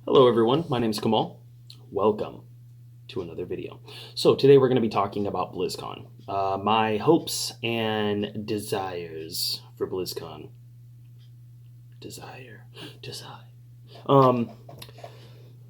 Hello everyone, my name is Kamahl. Welcome to another video. So today we're going to be talking about BlizzCon. My hopes and desires for BlizzCon. Desire. Um,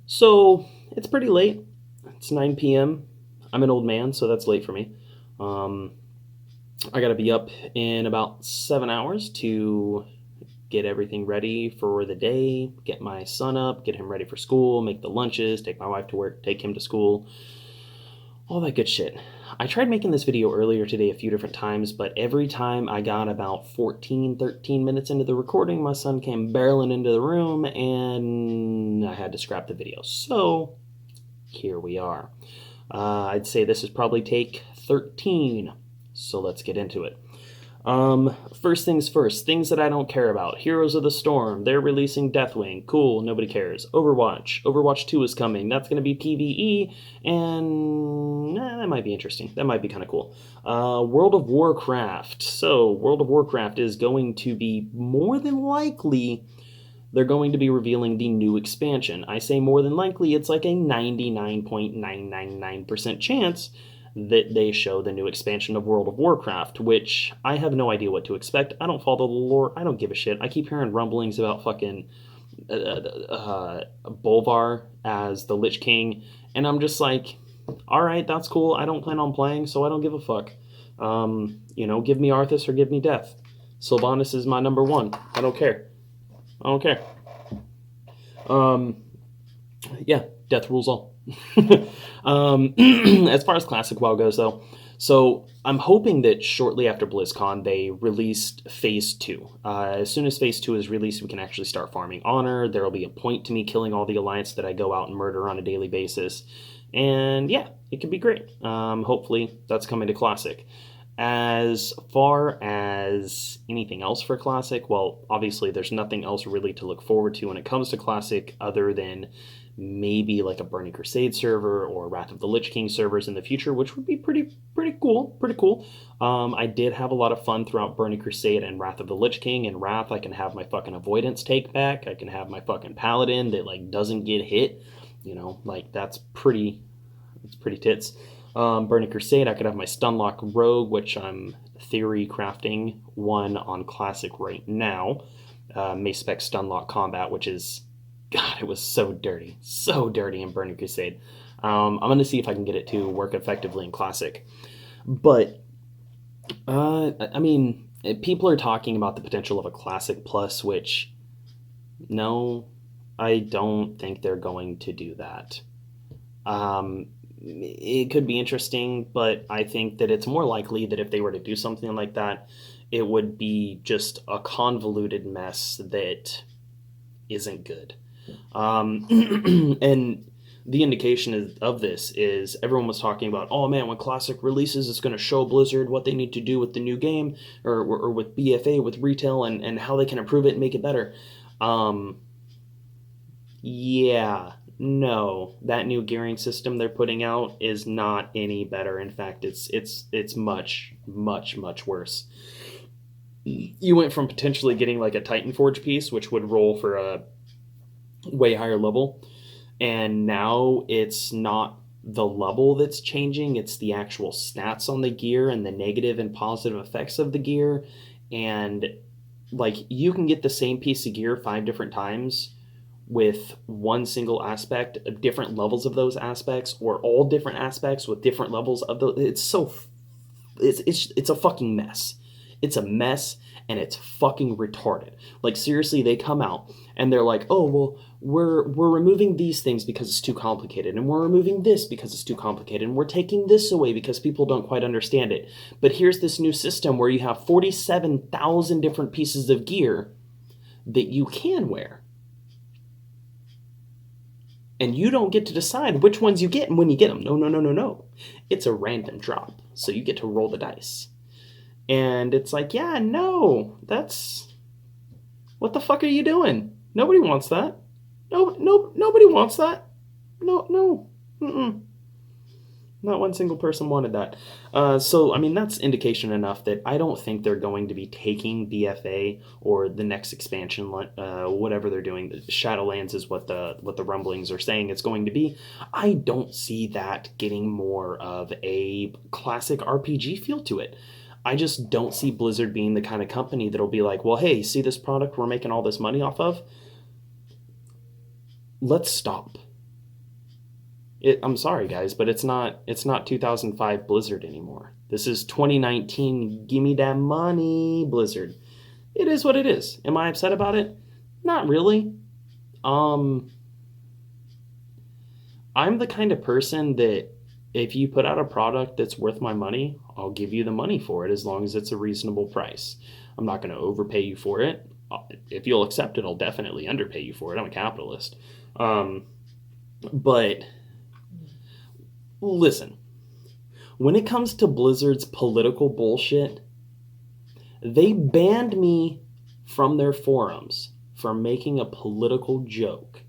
so it's pretty late. It's 9 p.m. I'm an old man, so that's late for me. I gotta be up in about 7 hours to get everything ready for the day, get my son up, get him ready for school, make the lunches, take my wife to work, take him to school, all that good shit. I tried making this video earlier today a few different times, but every time I got about 13 minutes into the recording, my son came barreling into the room and I had to scrap the video. So here we are. I'd say this is probably take 13, so let's get into it. First things first, things that I don't care about. Heroes of the Storm, they're releasing Deathwing. Cool, nobody cares. Overwatch 2 is coming. That's going to be PvE, and that might be interesting. That might be kind of cool. World of Warcraft. So, World of Warcraft is going to be more than likely, they're going to be revealing the new expansion. I say more than likely, it's like a 99.999% chance that they show the new expansion of World of Warcraft, which I have no idea what to expect. I don't follow the lore. I don't give a shit. I keep hearing rumblings about fucking Bolvar as the Lich King, and I'm just like, all right, that's cool. I don't plan on playing, so I don't give a fuck. Give me Arthas or give me Death. Sylvanas is my number one. I don't care. Yeah, Death rules all. As far as Classic WoW goes, though, so I'm hoping that shortly after BlizzCon they released Phase 2. As soon as Phase 2 is released, we can actually start farming honor. There will be a point to me killing all the Alliance that I go out and murder on a daily basis. And yeah, it could be great. Hopefully that's coming to Classic. As far as anything else for Classic, well, obviously there's nothing else really to look forward to when it comes to Classic other than maybe like a Burning Crusade server or Wrath of the Lich King servers in the future, which would be pretty cool. I did have a lot of fun throughout Burning Crusade and Wrath of the Lich King. In Wrath, I can have my fucking avoidance take back. I can have my fucking paladin that like doesn't get hit. That's pretty tits. Burning Crusade, I could have my Stunlock Rogue, which I'm theory crafting one on Classic right now. Mace Spec Stunlock Combat, which is, God, it was so dirty in Burning Crusade. I'm going to see if I can get it to work effectively in Classic. But, people are talking about the potential of a Classic Plus, which, no, I don't think they're going to do that. It could be interesting, but I think that it's more likely that if they were to do something like that, it would be just a convoluted mess that isn't good. And the indication of this is everyone was talking about, oh man, when Classic releases, it's going to show Blizzard what they need to do with the new game or with BFA, with retail, and how they can improve it and make it better. Yeah, no, that new gearing system they're putting out is not any better. In fact, it's much worse. You went from potentially getting like a Titan Forge piece, which would roll for a way higher level, and now it's not the level that's changing, it's the actual stats on the gear and the negative and positive effects of the gear. And like, you can get the same piece of gear 5 different times with one single aspect, different levels of those aspects, or all different aspects with different levels of those. It's a fucking mess. It's a mess, and it's fucking retarded. Like, seriously, they come out and they're like, oh, well, we're removing these things because it's too complicated, and we're removing this because it's too complicated, and we're taking this away because people don't quite understand it. But here's this new system where you have 47,000 different pieces of gear that you can wear. And you don't get to decide which ones you get and when you get them. No. It's a random drop, so you get to roll the dice. And it's like, yeah, no, that's... What the fuck are you doing? Nobody wants that. Nobody wants that. No. Not one single person wanted that. So, I mean, that's indication enough that I don't think they're going to be taking BFA or the next expansion, whatever they're doing. Shadowlands is what the rumblings are saying it's going to be. I don't see that getting more of a classic RPG feel to it. I just don't see Blizzard being the kind of company that'll be like, well, hey, see this product we're making all this money off of? Let's stop. I'm sorry, guys, but it's not 2005 Blizzard anymore. This is 2019. Give me that money, Blizzard. It is what it is. Am I upset about it? Not really. Um, I'm the kind of person that if you put out a product that's worth my money, I'll give you the money for it as long as it's a reasonable price. I'm not going to overpay you for it. If you'll accept it, I'll definitely underpay you for it. I'm a capitalist. Um, but listen, when it comes to Blizzard's political bullshit, they banned me from their forums for making a political joke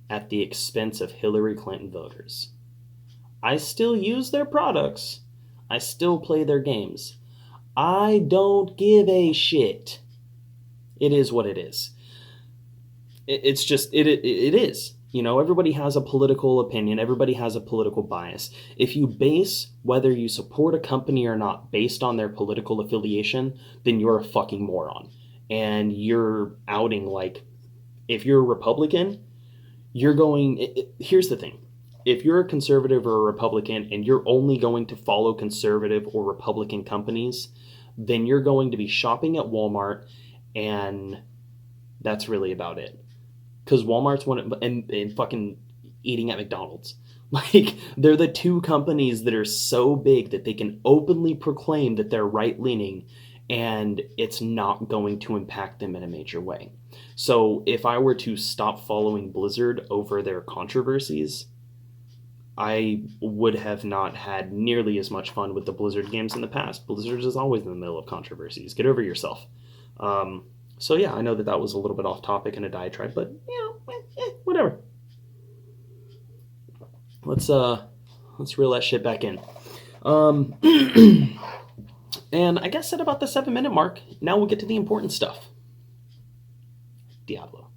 at the expense of Hillary Clinton voters. I still use their products. I still play their games. I don't give a shit. It is what it is. It's just, it is. You know, everybody has a political opinion. Everybody has a political bias. If you base whether you support a company or not based on their political affiliation, then you're a fucking moron. And you're outing, like, if you're a Republican, you're going, here's the thing. If you're a conservative or a Republican and you're only going to follow conservative or Republican companies, then you're going to be shopping at Walmart, and that's really about it. Because Walmart's one, and fucking eating at McDonald's. Like, they're the two companies that are so big that they can openly proclaim that they're right leaning, and it's not going to impact them in a major way. So if I were to stop following Blizzard over their controversies, I would have not had nearly as much fun with the Blizzard games in the past. Blizzard is always in the middle of controversies. Get over yourself. So yeah, I know that was a little bit off topic and a diatribe, but whatever. Let's reel that shit back in. And I guess at about the 7-minute mark, now we'll get to the important stuff. Diablo.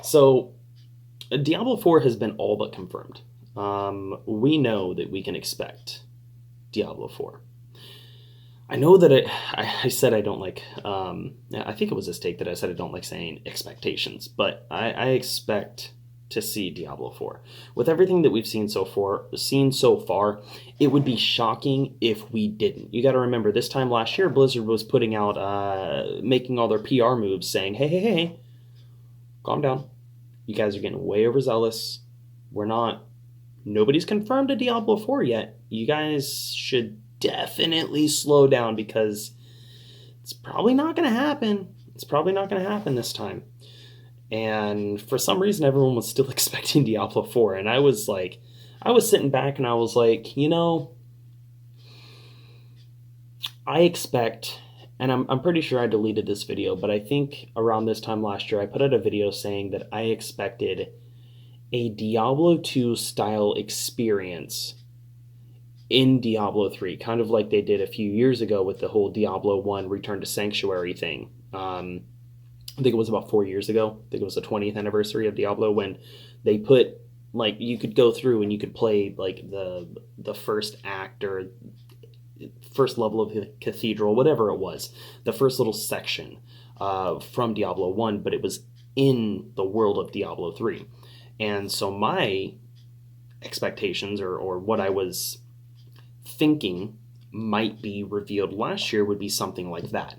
So Diablo 4 has been all but confirmed. We know that we can expect Diablo 4. I know that I said I don't like, I think it was this take that I said I don't like saying expectations, but I expect to see Diablo 4. With everything that we've seen so far, it would be shocking if we didn't. You got to remember, this time last year, Blizzard was putting out, making all their PR moves saying, hey, calm down. You guys are getting way overzealous. Nobody's confirmed a Diablo 4 yet. You guys should definitely slow down because it's probably not going to happen. It's probably not going to happen this time. And for some reason, everyone was still expecting Diablo 4. And I was sitting back and I was like, I expect, and I'm pretty sure I deleted this video, but I think around this time last year, I put out a video saying that I expected a Diablo 2 style experience in Diablo 3, kind of like they did a few years ago with the whole Diablo 1 Return to Sanctuary thing. I think it was about 4 years ago. I think it was the 20th anniversary of Diablo when they put, like, you could go through and you could play, like, the first act or first level of the cathedral, whatever it was, the first little section from Diablo 1, but it was in the world of Diablo 3. And so my expectations or what I was thinking might be revealed last year would be something like that.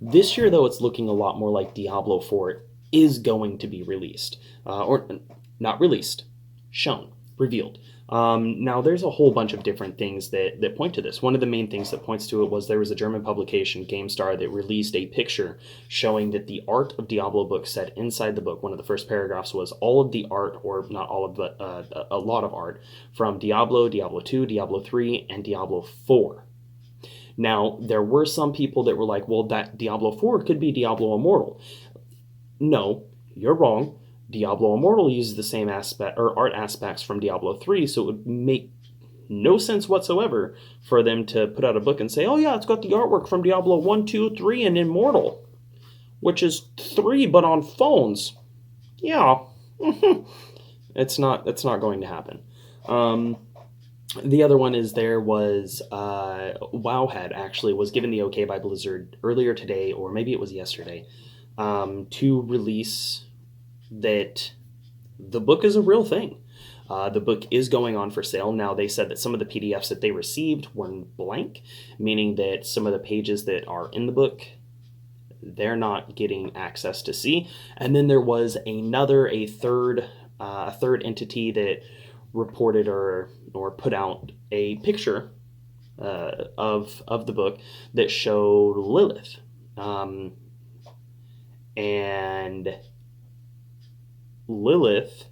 This year, though, it's looking a lot more like Diablo 4 is going to be released. Or not released, shown, revealed. Now, there's a whole bunch of different things that point to this. One of the main things that points to it was there was a German publication, GameStar, that released a picture showing that the art of Diablo book said inside the book, one of the first paragraphs was all of the art, or not all of, but a lot of art, from Diablo, Diablo 2, Diablo 3, and Diablo 4. Now, there were some people that were like, well, that Diablo 4 could be Diablo Immortal. No, you're wrong. Diablo Immortal uses the same aspect or art aspects from Diablo 3, so it would make no sense whatsoever for them to put out a book and say, oh yeah, it's got the artwork from Diablo 1, 2, 3, and Immortal, which is 3 but on phones. Yeah. It's not going to happen. The other one is there was Wowhead actually was given the okay by Blizzard earlier today, or maybe it was yesterday, to release that the book is a real thing. The book is going on for sale. Now, they said that some of the PDFs that they received were blank, meaning that some of the pages that are in the book, they're not getting access to see. And then there was a third entity that reported or put out a picture of the book that showed Lilith. And Lilith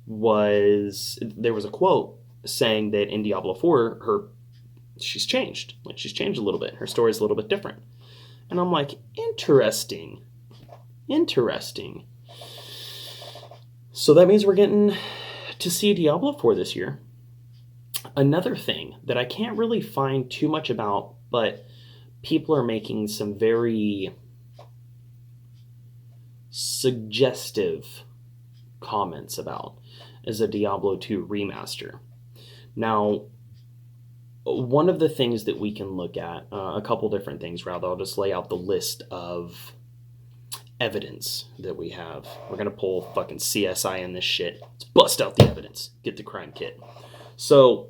there was a quote saying that in Diablo 4 she's changed. Like, she's changed a little bit. Her story's a little bit different. And I'm like, interesting. So that means we're getting to see Diablo 4 this year. Another thing that I can't really find too much about, but people are making some very suggestive comments about, is a Diablo 2 remaster. Now, one of the things that we can look at, a couple different things rather, I'll just lay out the list of evidence that we have. We're going to pull fucking CSI in this shit. Let's bust out the evidence. Get the crime kit. So,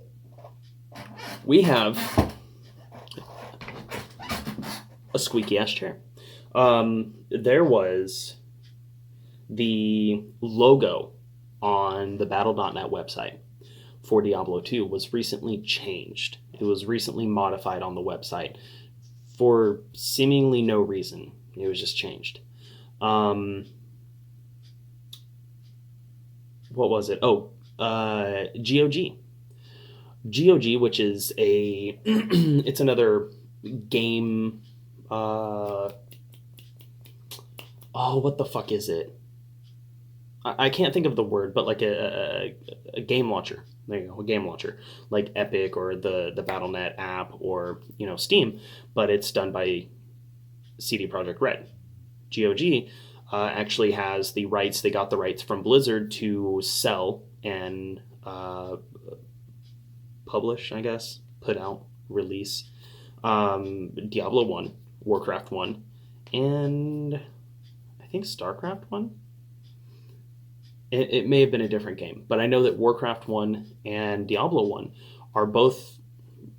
we have a squeaky ass chair. There was the logo on the Battle.net website for Diablo 2 was recently changed. It was recently modified on the website for seemingly no reason. It was just changed. What was it? GOG. GOG, which is it's another game. What the fuck is it? I can't think of the word, but like a game launcher. There you go, a game launcher, like Epic or the Battle.net app or Steam, but it's done by CD Projekt Red. GOG actually has the rights. They got the rights from Blizzard to sell and publish, I guess, put out, release Diablo 1, Warcraft 1, and I think StarCraft 1. It may have been a different game, but I know that Warcraft 1 and Diablo 1 are both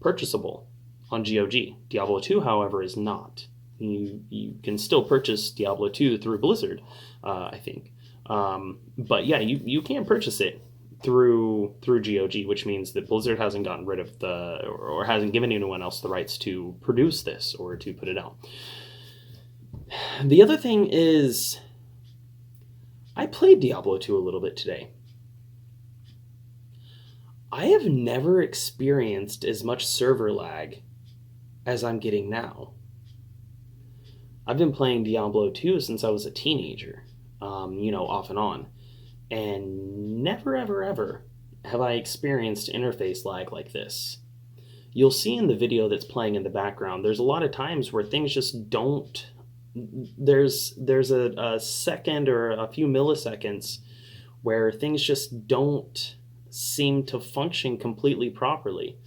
purchasable on GOG. Diablo 2, however, is not. You can still purchase Diablo 2 through Blizzard, I think. But yeah, you can purchase it through GOG, which means that Blizzard hasn't gotten rid of or hasn't given anyone else the rights to produce this or to put it out. The other thing is, I played Diablo 2 a little bit today. I have never experienced as much server lag as I'm getting now. I've been playing Diablo 2 since I was a teenager, off and on. And never, ever, ever have I experienced interface lag like this. You'll see in the video that's playing in the background, there's a lot of times where things just don't. There's a second or a few milliseconds where things just don't seem to function completely properly.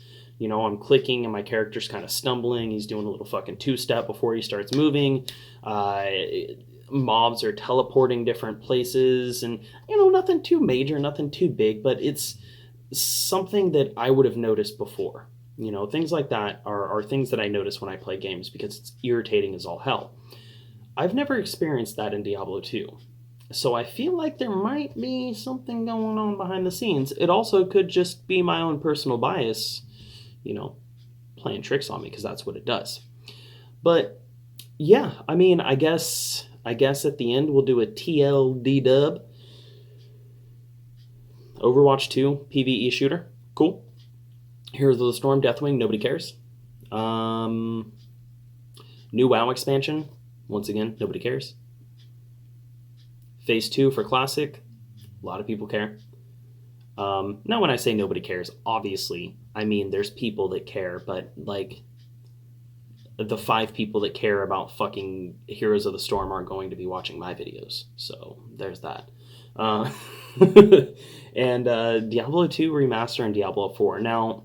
I'm clicking and my character's kind of stumbling. He's doing a little fucking two-step before he starts moving. Mobs are teleporting different places, and nothing too major, nothing too big, but it's something that I would have noticed before. Things like that are things that I notice when I play games because it's irritating as all hell. I've never experienced that in Diablo 2. So I feel like there might be something going on behind the scenes. It also could just be my own personal bias, playing tricks on me, because that's what it does. But yeah, I guess at the end we'll do a TLDW. Overwatch 2 PvE shooter. Cool. Heroes of the Storm, Deathwing, nobody cares. New WoW expansion. Once again, nobody cares. Phase 2 for Classic. A lot of people care. Now, when I say nobody cares, obviously, I mean there's people that care, but like the 5 people that care about fucking Heroes of the Storm aren't going to be watching my videos. So there's that. Uh, and Diablo 2 remaster and Diablo 4. Now,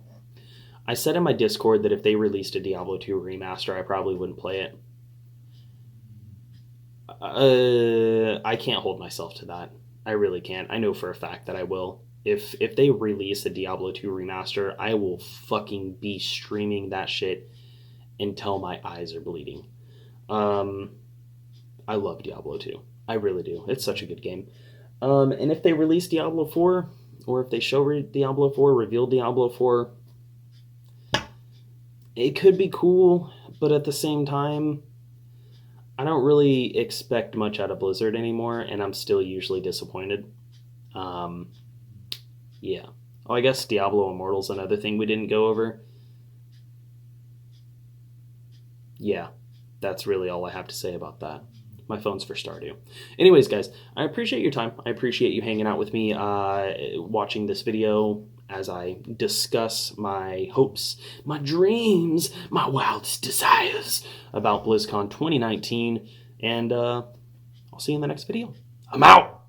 I said in my Discord that if they released a Diablo 2 remaster, I probably wouldn't play it. I can't hold myself to that. I really can't. I know for a fact that I will. If they release a Diablo 2 remaster, I will fucking be streaming that shit until my eyes are bleeding. Um, I love Diablo 2. I really do. It's such a good game. And if they release Diablo 4, or if they show Diablo 4, reveal Diablo 4, it could be cool, but at the same time, I don't really expect much out of Blizzard anymore, and I'm still usually disappointed. Um, yeah. Oh, I guess Diablo Immortal's another thing we didn't go over. Yeah, that's really all I have to say about that. My phone's for Stardew. Anyways, guys, I appreciate your time. I appreciate you hanging out with me, watching this video as I discuss my hopes, my dreams, my wildest desires about BlizzCon 2019. And I'll see you in the next video. I'm out!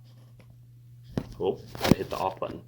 Oh, gotta hit the off button.